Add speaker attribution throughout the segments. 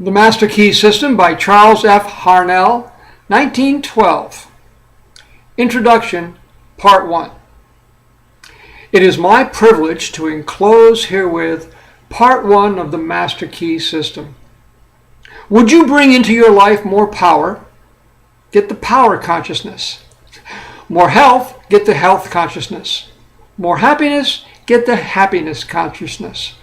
Speaker 1: The Master Key System by Charles F. Harnell, 1912. Introduction, Part 1. It is my privilege to enclose herewith Part 1 of the Master Key System. Would you bring into your life more power? Get the power consciousness. More health? Get the health consciousness. More happiness? Get the happiness consciousness.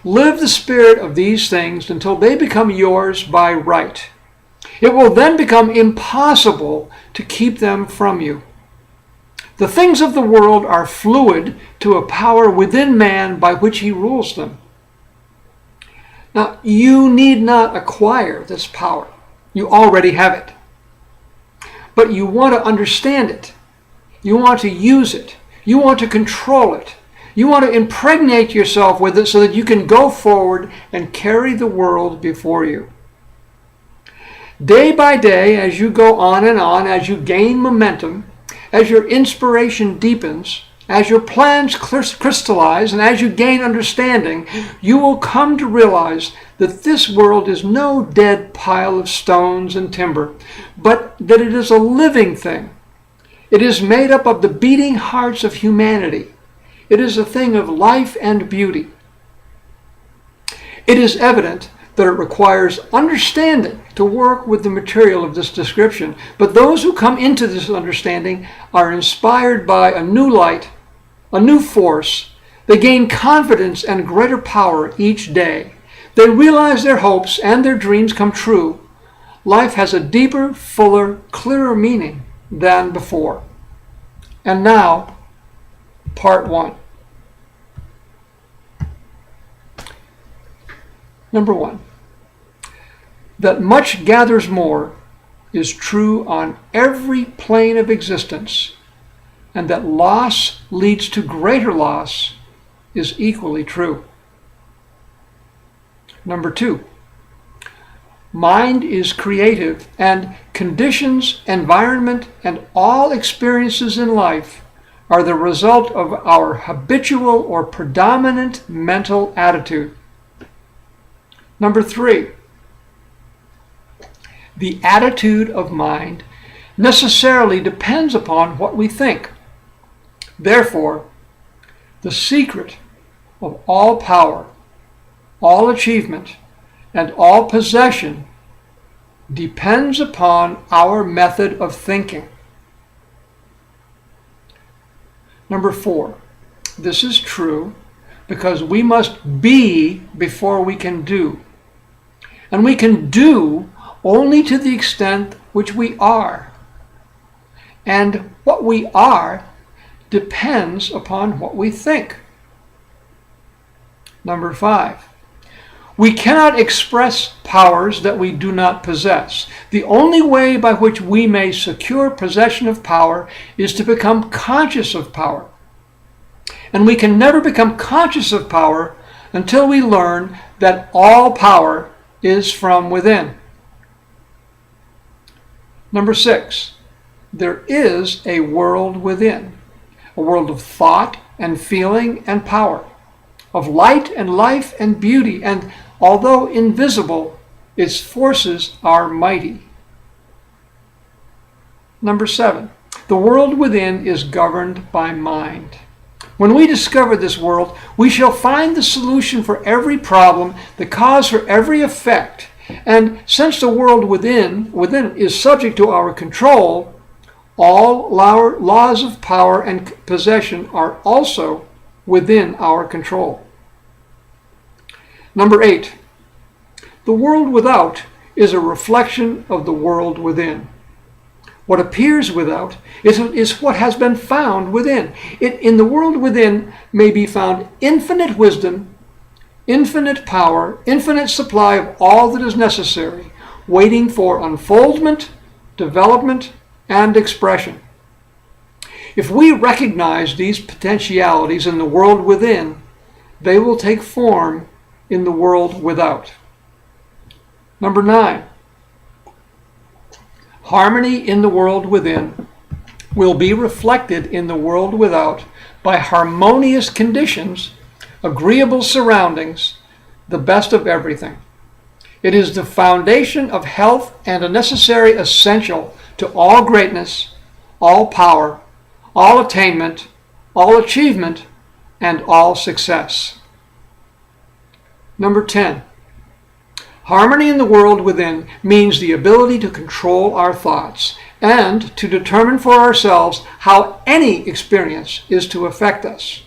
Speaker 1: Live the spirit of these things until they become yours by right. It will then become impossible to keep them from you. The things of the world are fluid to a power within man by which he rules them. Now, you need not acquire this power. You already have it. But you want to understand it. You want to use it. You want to control it. You want to impregnate yourself with it so that you can go forward and carry the world before you. Day by day, as you go on and on, as you gain momentum, as your inspiration deepens, as your plans crystallize, and as you gain understanding, you will come to realize that this world is no dead pile of stones and timber, but that it is a living thing. It is made up of the beating hearts of humanity. It is a thing of life and beauty. It is evident that it requires understanding to work with the material of this description, but those who come into this understanding are inspired by a new light, a new force. They gain confidence and greater power each day. They realize their hopes and their dreams come true. Life has a deeper, fuller, clearer meaning than before. And now, Part 1. Number 1. That much gathers more is true on every plane of existence, and that loss leads to greater loss is equally true. Number 2. Mind is creative, and conditions, environment, and all experiences in life are the result of our habitual or predominant mental attitude. Number 3. The attitude of mind necessarily depends upon what we think. Therefore, the secret of all power, all achievement, and all possession depends upon our method of thinking. Number 4. This is true because we must be before we can do. And we can do only to the extent which we are. And what we are depends upon what we think. Number 5. We cannot express powers that we do not possess. The only way by which we may secure possession of power is to become conscious of power. And we can never become conscious of power until we learn that all power is from within. Number 6. There is a world within, a world of thought and feeling and power, of light and life and beauty, and although invisible, its forces are mighty. Number 7. The world within is governed by mind. When we discover this world, we shall find the solution for every problem, the cause for every effect. And since the world within is subject to our control, all our laws of power and possession are also within our control. Number 8. The world without is a reflection of the world within. What appears without is what has been found within. In the world within may be found infinite wisdom, infinite power, infinite supply of all that is necessary, waiting for unfoldment, development, and expression. If we recognize these potentialities in the world within, they will take form in the world without. Number 9. Harmony in the world within will be reflected in the world without by harmonious conditions, agreeable surroundings, the best of everything. It is the foundation of health and a necessary essential to all greatness, all power, all attainment, all achievement, and all success. Number 10. Harmony in the world within means the ability to control our thoughts and to determine for ourselves how any experience is to affect us.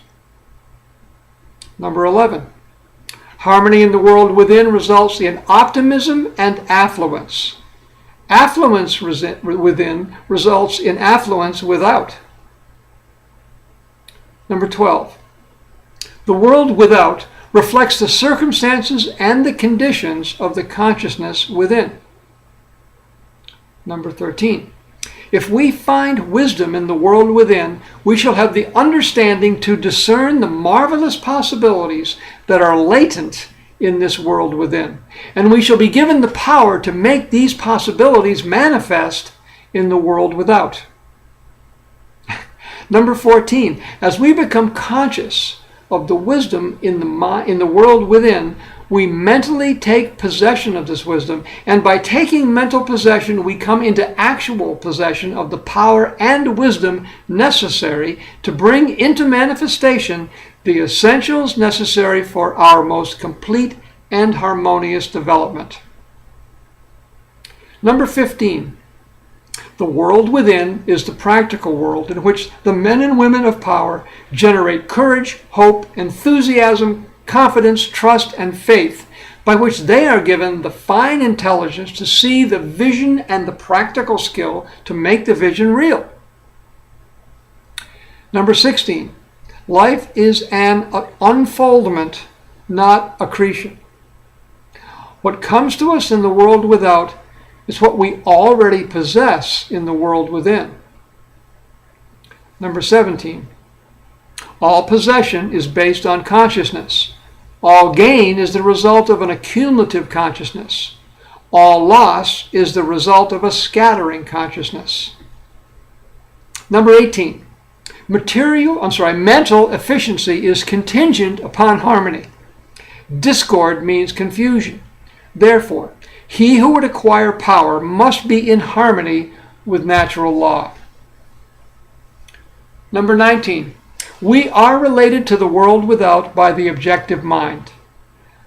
Speaker 1: Number 11. Harmony in the world within results in optimism and affluence. Affluence within results in affluence without. Number 12. The world without reflects the circumstances and the conditions of the consciousness within. Number 13. If we find wisdom in the world within, we shall have the understanding to discern the marvelous possibilities that are latent in this world within, and we shall be given the power to make these possibilities manifest in the world without. Number 14. As we become conscious of the wisdom in the world within, we mentally take possession of this wisdom, and by taking mental possession, we come into actual possession of the power and wisdom necessary to bring into manifestation the essentials necessary for our most complete and harmonious development. Number 15. The world within is the practical world in which the men and women of power generate courage, hope, enthusiasm, confidence, trust, and faith, by which they are given the fine intelligence to see the vision and the practical skill to make the vision real. Number 16. Life is an unfoldment, not accretion. What comes to us in the world without is what we already possess in the world within. Number 17. All possession is based on consciousness. All gain is the result of an accumulative consciousness. All loss is the result of a scattering consciousness. Number 18. Mental efficiency is contingent upon harmony. Discord means confusion. Therefore, he who would acquire power must be in harmony with natural law. Number 19. We are related to the world without by the objective mind.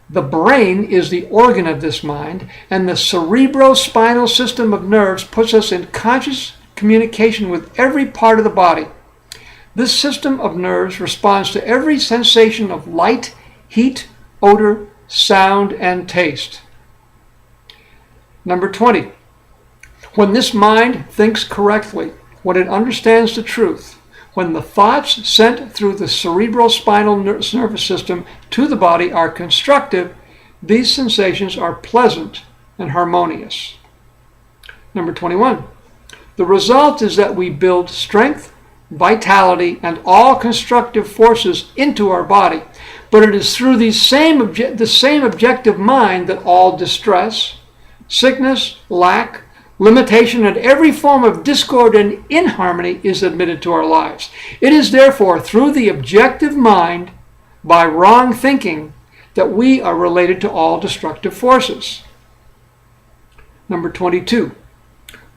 Speaker 1: The brain is the organ of this mind, and the cerebrospinal system of nerves puts us in conscious communication with every part of the body. This system of nerves responds to every sensation of light, heat, odor, sound, and taste. Number 20. When this mind thinks correctly, when it understands the truth, when the thoughts sent through the cerebrospinal nervous system to the body are constructive, these sensations are pleasant and harmonious. Number 21. The result is that we build strength, vitality, and all constructive forces into our body. But it is through the same objective mind that all distress, sickness, lack, limitation, and every form of discord and inharmony is admitted to our lives. It is therefore through the objective mind, by wrong thinking, that we are related to all destructive forces. Number 22.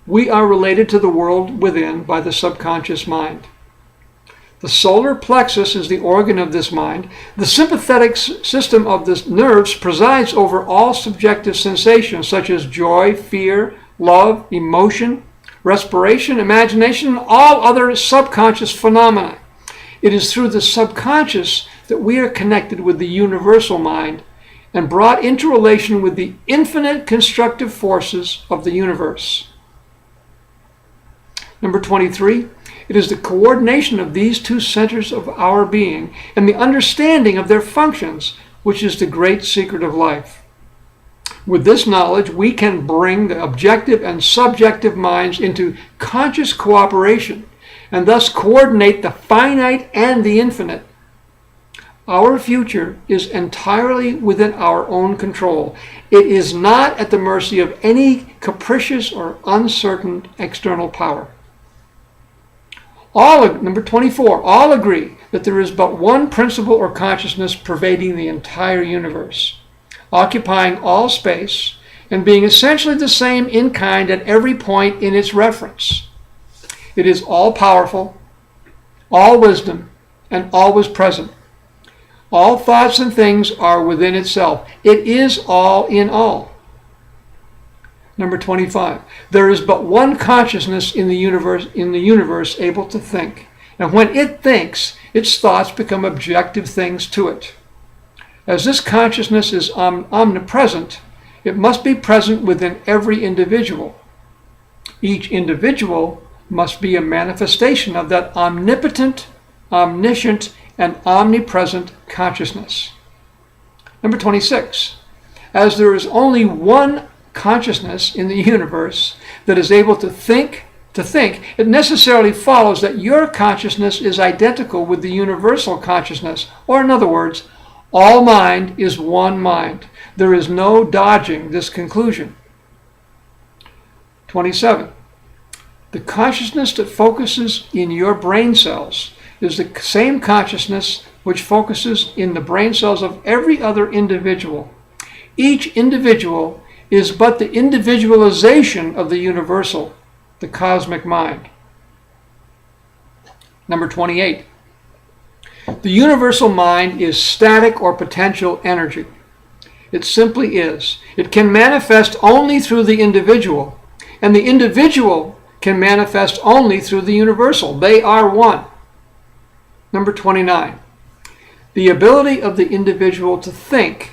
Speaker 1: We are related to the world within by the subconscious mind. The solar plexus is the organ of this mind. The sympathetic system of the nerves presides over all subjective sensations such as joy, fear, love, emotion, respiration, imagination, and all other subconscious phenomena. It is through the subconscious that we are connected with the universal mind and brought into relation with the infinite constructive forces of the universe. Number 23. It is the coordination of these two centers of our being and the understanding of their functions which is the great secret of life. With this knowledge, we can bring the objective and subjective minds into conscious cooperation and thus coordinate the finite and the infinite. Our future is entirely within our own control. It is not at the mercy of any capricious or uncertain external power. Number 24, all agree that there is but one principle or consciousness pervading the entire universe, occupying all space, and being essentially the same in kind at every point in its reference. It is all-powerful, all wisdom, and always present. All thoughts and things are within itself. It is all in all. Number 25. There is but one consciousness in the universe able to think. And when it thinks, its thoughts become objective things to it. As this consciousness is omnipresent, it must be present within every individual. Each individual must be a manifestation of that omnipotent, omniscient, and omnipresent consciousness. Number 26. As there is only one consciousness in the universe that is able to think, it necessarily follows that your consciousness is identical with the universal consciousness, or in other words, all mind is one mind. There is no dodging this conclusion. 27. The consciousness that focuses in your brain cells is the same consciousness which focuses in the brain cells of every other individual. Each individual is but the individualization of the universal, the cosmic mind. Number 28. The universal mind is static or potential energy. It simply is. It can manifest only through the individual, and the individual can manifest only through the universal. They are one. Number 29. The ability of the individual to think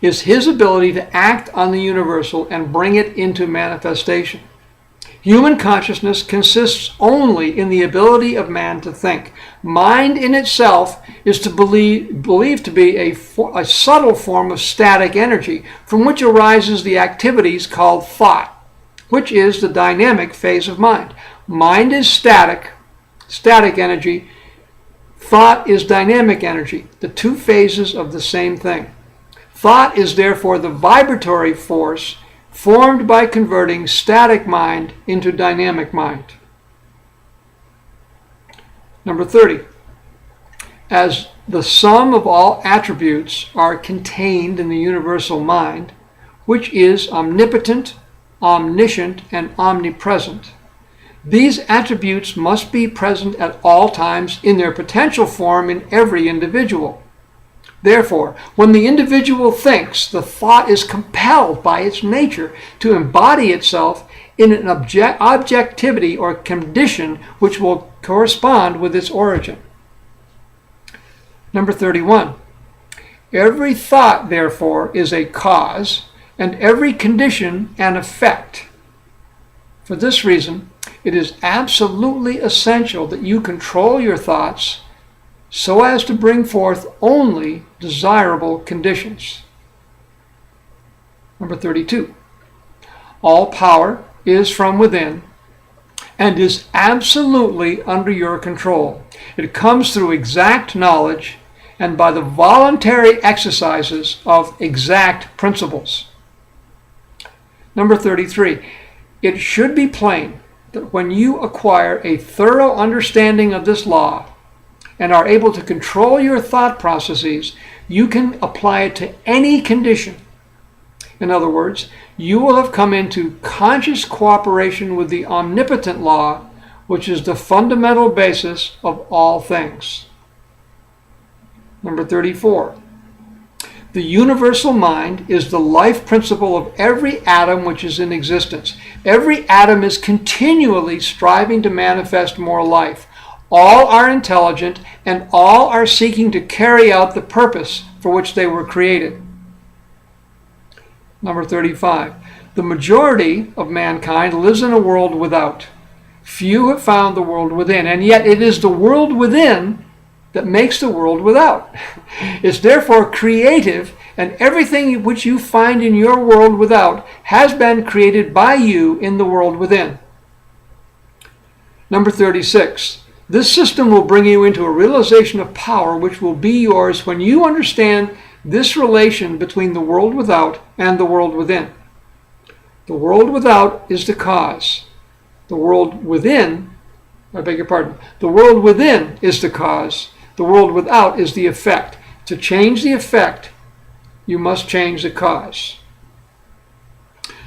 Speaker 1: is his ability to act on the universal and bring it into manifestation. Human consciousness consists only in the ability of man to think. Mind in itself is believed to be a subtle form of static energy from which arises the activities called thought, which is the dynamic phase of mind. Mind is static energy. Thought is dynamic energy, the two phases of the same thing. Thought is therefore the vibratory force formed by converting static mind into dynamic mind. Number 30. As the sum of all attributes are contained in the universal mind, which is omnipotent, omniscient, and omnipresent, these attributes must be present at all times in their potential form in every individual. Therefore, when the individual thinks, the thought is compelled by its nature to embody itself in an objectivity or condition which will correspond with its origin. Number 31. Every thought, therefore, is a cause, and every condition an effect. For this reason, it is absolutely essential that you control your thoughts so as to bring forth only desirable conditions. Number 32. All power is from within and is absolutely under your control. It comes through exact knowledge and by the voluntary exercises of exact principles. Number 33. It should be plain that when you acquire a thorough understanding of this law and are able to control your thought processes, you can apply it to any condition. In other words, you will have come into conscious cooperation with the omnipotent law, which is the fundamental basis of all things. Number 34. The universal mind is the life principle of every atom which is in existence. Every atom is continually striving to manifest more life. All are intelligent, and all are seeking to carry out the purpose for which they were created. Number 35. The majority of mankind lives in a world without. Few have found the world within, and yet it is the world within that makes the world without. It's therefore creative, and everything which you find in your world without has been created by you in the world within. Number 36. This system will bring you into a realization of power which will be yours when you understand this relation between the world without and the world within. The world without is the cause. The world within, the world within is the cause. The world without is the effect. To change the effect, you must change the cause.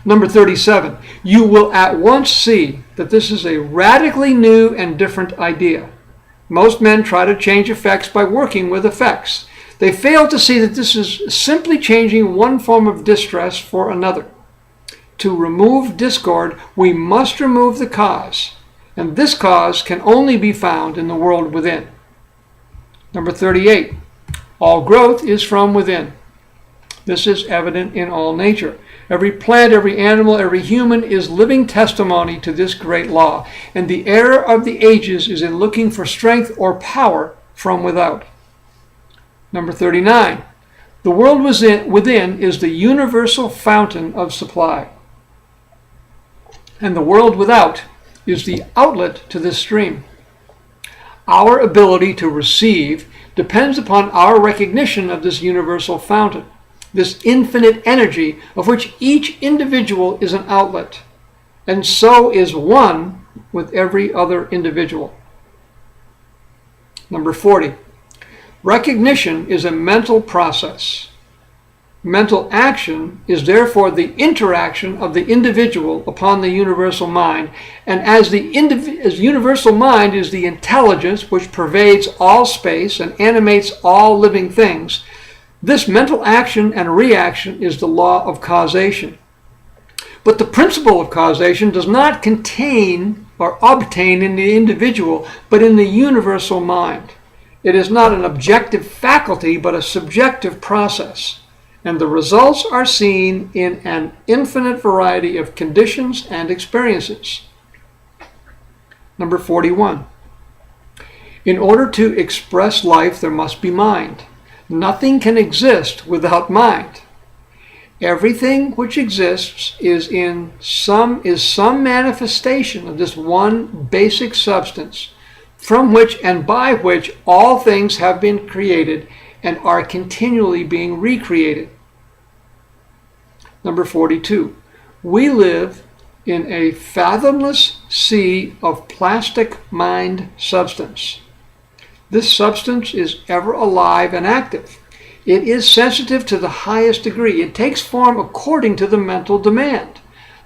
Speaker 1: Number 37, you will at once see that this is a radically new and different idea. Most men try to change effects by working with effects. They fail to see that this is simply changing one form of distress for another. To remove discord, we must remove the cause, and this cause can only be found in the world within. Number 38, all growth is from within. This is evident in all nature. Every plant, every animal, every human is living testimony to this great law, and the error of the ages is in looking for strength or power from without. Number 39, the world within is the universal fountain of supply, and the world without is the outlet to this stream. Our ability to receive depends upon our recognition of this universal fountain, this infinite energy of which each individual is an outlet, and so is one with every other individual. Number 40, recognition is a mental process. Mental action is therefore the interaction of the individual upon the universal mind, and as universal mind is the intelligence which pervades all space and animates all living things, this mental action and reaction is the law of causation. But the principle of causation does not contain or obtain in the individual, but in the universal mind. It is not an objective faculty, but a subjective process. And the results are seen in an infinite variety of conditions and experiences. Number 41. In order to express life, there must be mind. Nothing can exist without mind. Everything which exists is some manifestation of this one basic substance, from which and by which all things have been created and are continually being recreated. Number 42. We live in a fathomless sea of plastic mind substance. This substance is ever alive and active. It is sensitive to the highest degree. It takes form according to the mental demand.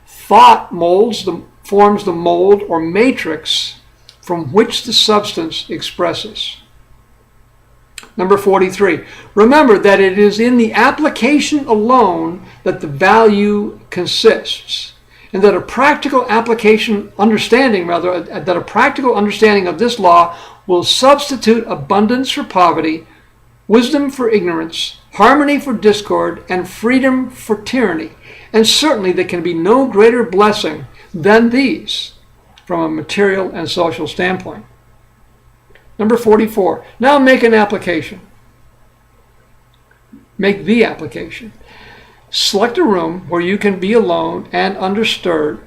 Speaker 1: Thought forms the mold or matrix from which the substance expresses. Number 43. Remember that it is in the application alone that the value consists, and that a practical understanding of this law will substitute abundance for poverty, wisdom for ignorance, harmony for discord, and freedom for tyranny. And certainly there can be no greater blessing than these from a material and social standpoint. Number 44. Now make an application. Make the application. Select a room where you can be alone and undisturbed.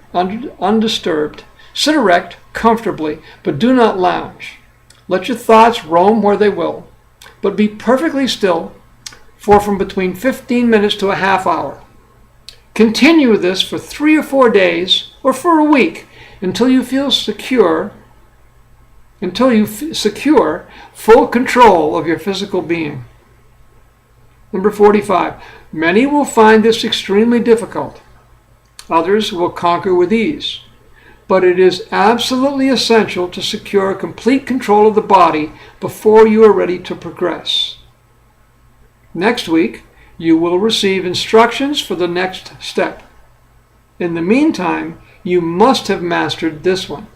Speaker 1: Sit erect, comfortably, but do not lounge. Let your thoughts roam where they will, but be perfectly still for from between 15 minutes to a half hour. Continue this for 3 or 4 days or for a week until you secure full control of your physical being. Number 45. Many will find this extremely difficult. Others will conquer with ease. But it is absolutely essential to secure complete control of the body before you are ready to progress. Next week, you will receive instructions for the next step. In the meantime, you must have mastered this one.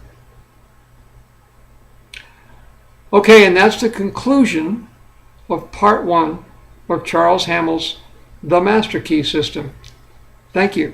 Speaker 1: Okay, and that's the conclusion of part 1 of Charles Hamill's The Master Key System. Thank you.